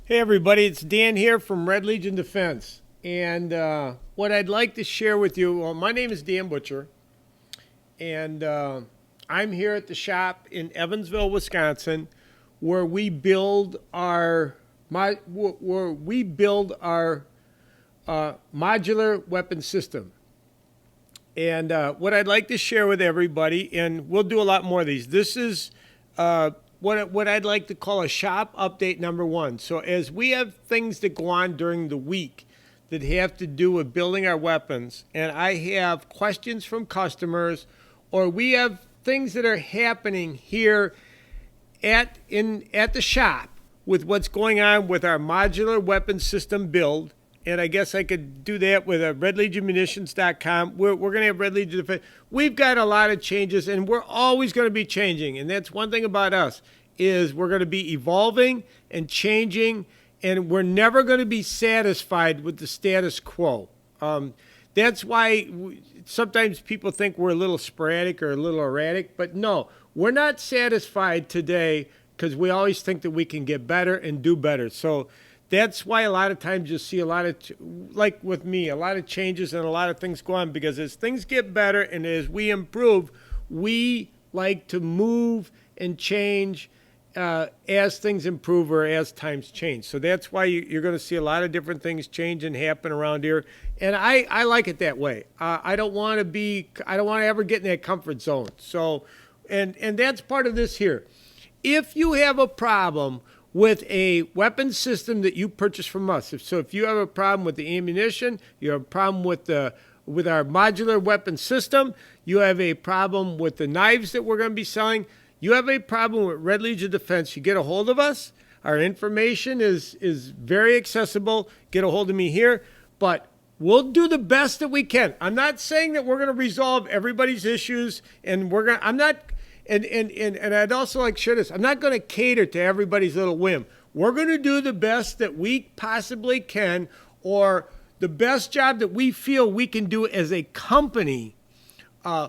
Hey everybody, it's Dan here from Red Legion Defense. And what I'd like to share with you, well, my name is Dan Butcher, and I'm here at the shop in Evansville, Wisconsin, where we build our modular weapon system. And what I'd like to share with everybody, and we'll do a lot more of these. This is what I'd like to call a shop update number one. So as we have things that go on during the week that have to do with building our weapons, and I have questions from customers, or we have things that are happening here at the shop with what's going on with our modular weapon system build. And I guess I could do that with redlegionmunitions.com. We're going to have Red Legion Defense. We've got a lot of changes, and we're always going to be changing. And that's one thing about us, is we're going to be evolving and changing, and we're never going to be satisfied with the status quo. That's why sometimes people think we're a little sporadic or a little erratic, but no, we're not satisfied today because we always think that we can get better and do better. So that's why a lot of times you'll see a lot of, like with me, a lot of changes and a lot of things go on, because as things get better and as we improve, we like to move and change as things improve or as times change. So that's why you're going to see a lot of different things change and happen around here. And I like it that way. I don't want to ever get in that comfort zone. So, and that's part of this here. If you have a problem with a weapon system that you purchase from us, if you have a problem with the ammunition, you have a problem with our modular weapon system, you have a problem with the knives that we're going to be selling, you have a problem with Red Legion Defense, you get a hold of us. Our information is very accessible. Get a hold of me here. But we'll do the best that we can. I'm not saying that we're going to resolve everybody's issues, and I'm not, and I'd also like to share this. I'm not going to cater to everybody's little whim. We're going to do the best that we possibly can, or the best job that we feel we can do as a company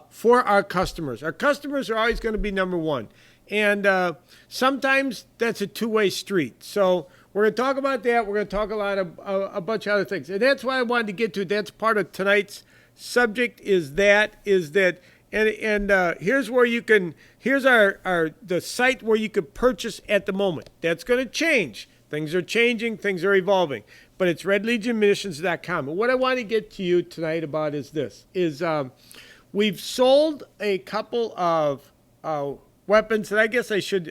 for our customers. Our customers are always going to be number one. And sometimes that's a two-way street. So we're going to talk about that. We're going to talk a bunch of other things. And that's why I wanted to get to. That's part of tonight's subject is that, and here's where you can, here's the site where you could purchase at the moment. That's going to change. Things are changing. Things are evolving. But it's redlegionmunitions.com. And what I want to get to you tonight about is this, we've sold a couple of weapons, and I guess I should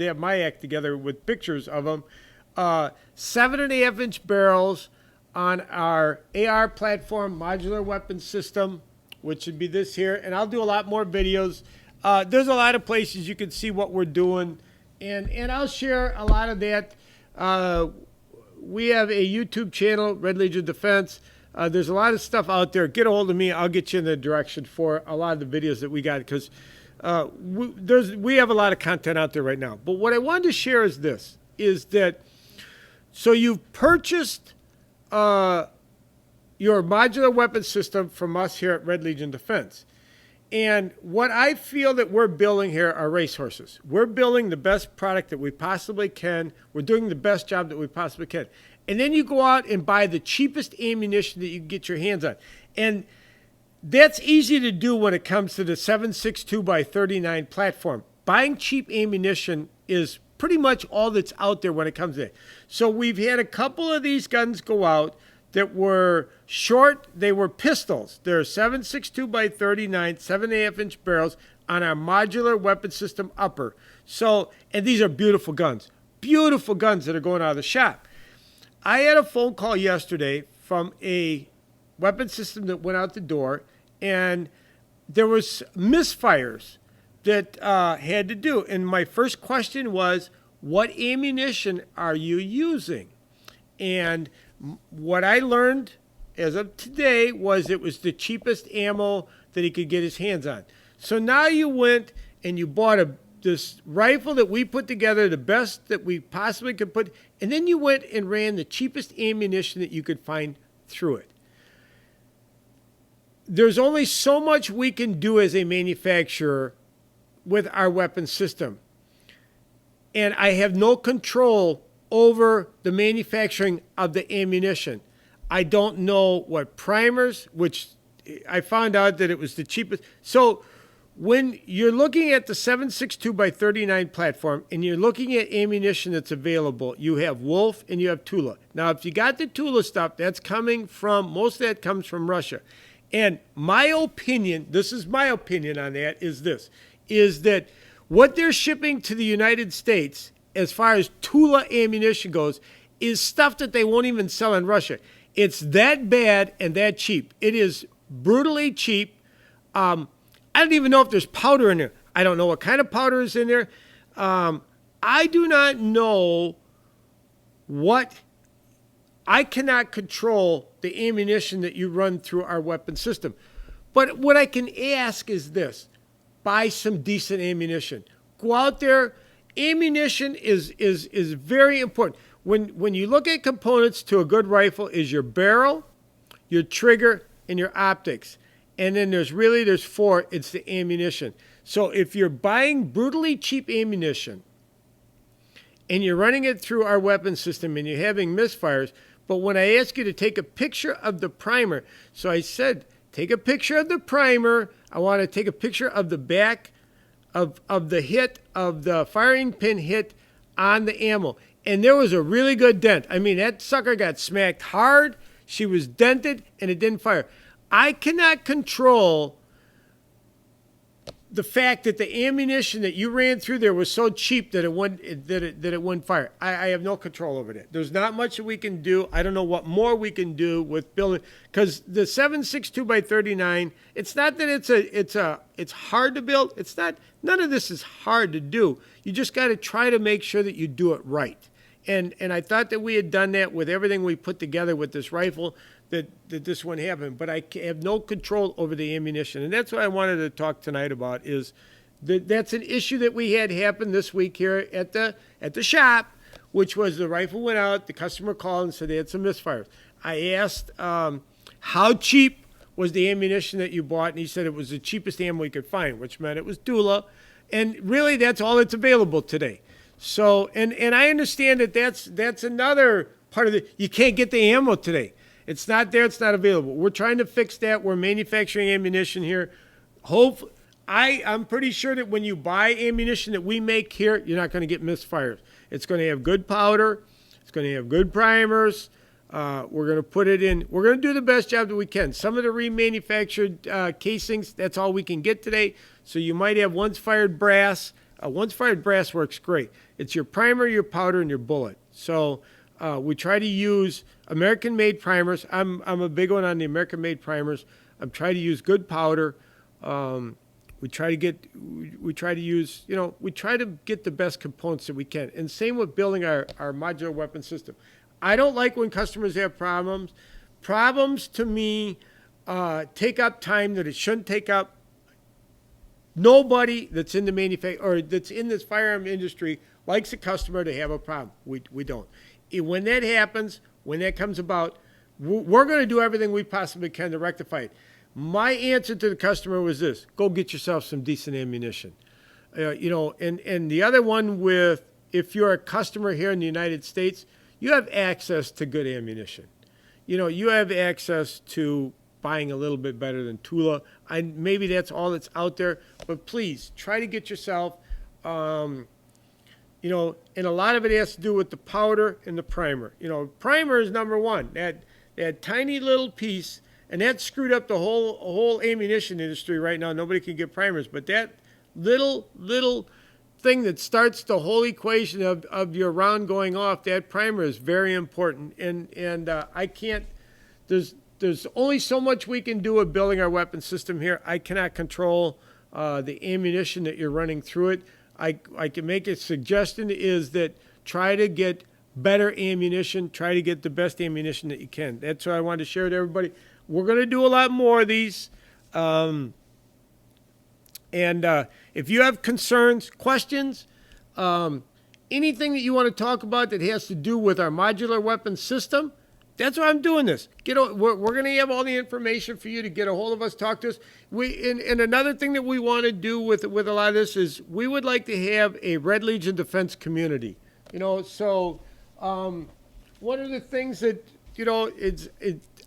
have my act together with pictures of them. 7.5-inch barrels on our AR platform modular weapon system, which would be this here. And I'll do a lot more videos. There's a lot of places you can see what we're doing, and I'll share a lot of that. We have a YouTube channel, Red Legion Defense. There's a lot of stuff out there. Get a hold of me. I'll get you in the direction for a lot of the videos that we got, because we have a lot of content out there right now. But what I wanted to share is this, is that, so you've purchased your modular weapon system from us here at Red Legion Defense. And what I feel that we're building here are racehorses. We're building the best product that we possibly can. We're doing the best job that we possibly can. And then you go out and buy the cheapest ammunition that you can get your hands on. And that's easy to do when it comes to the 7.62 by 39 platform. Buying cheap ammunition is pretty much all that's out there when it comes to it. So we've had a couple of these guns go out that were short. They were pistols. They're 7.62 by 39, 7.5-inch barrels on our modular weapon system upper. So, and these are beautiful guns. Beautiful guns that are going out of the shop. I had a phone call yesterday from a weapon system that went out the door, and there was misfires that had to do. And my first question was, what ammunition are you using? And what I learned as of today was it was the cheapest ammo that he could get his hands on. So now you went and you bought this rifle that we put together, the best that we possibly could put, and then you went and ran the cheapest ammunition that you could find through it. There's only so much we can do as a manufacturer with our weapon system. And I have no control over the manufacturing of the ammunition. I don't know what primers, which I found out that it was the cheapest. So when you're looking at the 7.62 by 39 platform and you're looking at ammunition that's available, you have Wolf and you have Tula. Now, if you got the Tula stuff, that's coming from, most of that comes from Russia. And my opinion, this is my opinion on that, is this, is that what they're shipping to the United States as far as Tula ammunition goes is stuff that they won't even sell in Russia. It's that bad and that cheap. It is brutally cheap. I don't even know if there's powder in there. I don't know what kind of powder is in there. I do not know what. I cannot control the ammunition that you run through our weapon system. But what I can ask is this: buy some decent ammunition. Go out there. Ammunition is very important. When you look at components to a good rifle, is your barrel, your trigger, and your optics. And then there's four. It's the ammunition. So if you're buying brutally cheap ammunition and you're running it through our weapon system and you're having misfires, but when I ask you to take a picture of the primer, so I said, take a picture of the primer. I want to take a picture of the back of the hit, of the firing pin hit on the ammo. And there was a really good dent. I mean, that sucker got smacked hard. She was dented, and it didn't fire. I cannot control the fact that the ammunition that you ran through there was so cheap that it wouldn't fire. I have no control over that. There's not much that we can do. I don't know what more we can do with building, because the 7.62 by 39. It's not that it's hard to build. It's not. None of this is hard to do. You just got to try to make sure that you do it right. And I thought that we had done that with everything we put together with this rifle, that this one happened. But I have no control over the ammunition. And that's what I wanted to talk tonight about, is that's an issue that we had happen this week here at the shop, which was the rifle went out, the customer called and said they had some misfires. I asked how cheap was the ammunition that you bought, and he said it was the cheapest ammo he could find, which meant it was Tula. And really, that's all that's available today. So, and I understand that that's another part of it. You can't get the ammo today. It's not there. It's not available. We're trying to fix that. We're manufacturing ammunition here. I'm pretty sure that when you buy ammunition that we make here, you're not going to get misfires. It's going to have good powder. It's going to have good primers. We're going to put it in. We're going to do the best job that we can. Some of the remanufactured casings, that's all we can get today. So you might have once-fired brass. Once-fired brass works great. It's your primer, your powder, and your bullet. So we try to use American-made primers. I'm a big one on the American-made primers. I'm trying to use good powder. We try to get the best components that we can. And same with building our modular weapon system. I don't like when customers have problems. Problems to me take up time that it shouldn't take up. Nobody that's in the or that's in this firearm industry likes a customer to have a problem. We don't. When that happens, when that comes about, we're going to do everything we possibly can to rectify it. My answer to the customer was this: go get yourself some decent ammunition. And the other one with, if you're a customer here in the United States, you have access to good ammunition. You have access to buying a little bit better than Tula. Maybe that's all that's out there, but please try to get yourself, and a lot of it has to do with the powder and the primer. Primer is number one. That tiny little piece, and that screwed up the whole ammunition industry right now. Nobody can get primers, but that little thing that starts the whole equation of your round going off, that primer is very important. And I can't. There's only so much we can do with building our weapon system here. I cannot control the ammunition that you're running through it. I can make a suggestion, is that try to get better ammunition. Try to get the best ammunition that you can. That's what I wanted to share with everybody. We're going to do a lot more of these. And if you have concerns, questions, anything that you want to talk about that has to do with our modular weapon system, that's why I'm doing this. We're going to have all the information for you to get a hold of us, talk to us. And another thing that we want to do with a lot of this is we would like to have a Red Legion Defense community. So One of the things that,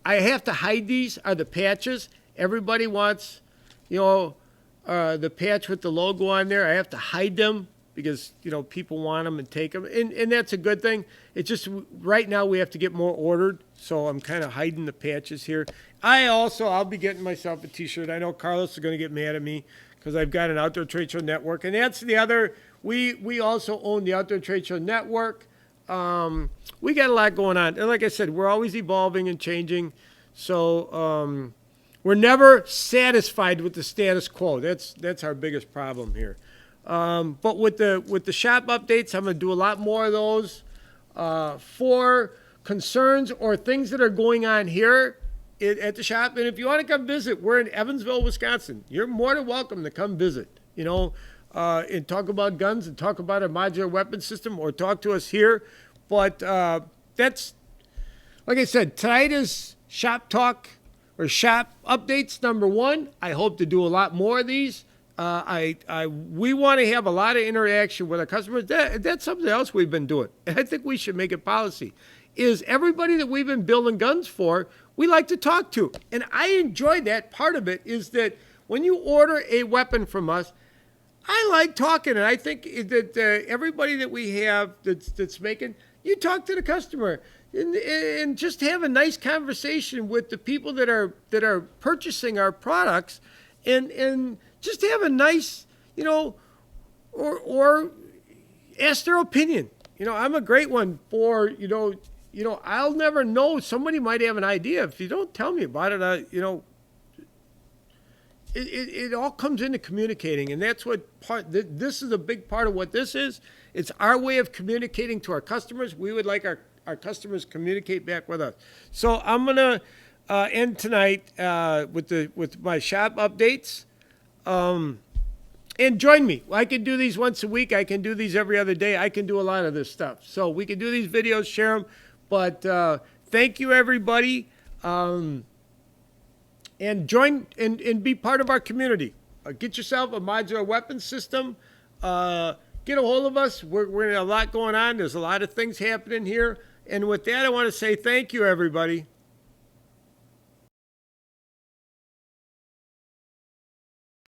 I have to hide these are the patches. Everybody wants, the patch with the logo on there. I have to hide them because, people want them and take them. And that's a good thing. It's just right now we have to get more ordered. So I'm kind of hiding the patches here. I'll be getting myself a t-shirt. I know Carlos is going to get mad at me because I've got an Outdoor Trade Show Network. And that's the other, we also own the Outdoor Trade Show Network. We got a lot going on. And like I said, we're always evolving and changing. So we're never satisfied with the status quo. That's our biggest problem here. But with the shop updates, I'm going to do a lot more of those. For concerns or things that are going on here at the shop. And if you want to come visit, we're in Evansville, Wisconsin. You're more than welcome to come visit, and talk about guns and talk about our modular weapon system or talk to us here. But that's, like I said, tonight is shop talk or shop updates number 1. I hope to do a lot more of these. We want to have a lot of interaction with our customers. That's something else we've been doing. And I think we should make it policy. Is everybody that we've been building guns for, we like to talk to. And I enjoy that. Part of it is that when you order a weapon from us, I like talking. And I think that everybody that we have that's making, you talk to the customer and just have a nice conversation with the people that are purchasing our products and just have a nice, or ask their opinion. I'm a great one for, I'll never know. Somebody might have an idea. If you don't tell me about it, it all comes into communicating. And that's what this is a big part of what this is. It's our way of communicating to our customers. We would like our customers communicate back with us. So I'm going to end tonight with my shop updates. And join me. I can do these once a week. I can do these every other day. I can do a lot of this stuff. So we can do these videos, share them. But thank you, everybody. And join and be part of our community. Get yourself a modular weapon system. Get a hold of us. We're in a lot going on. There's a lot of things happening here. And with that, I want to say thank you, everybody.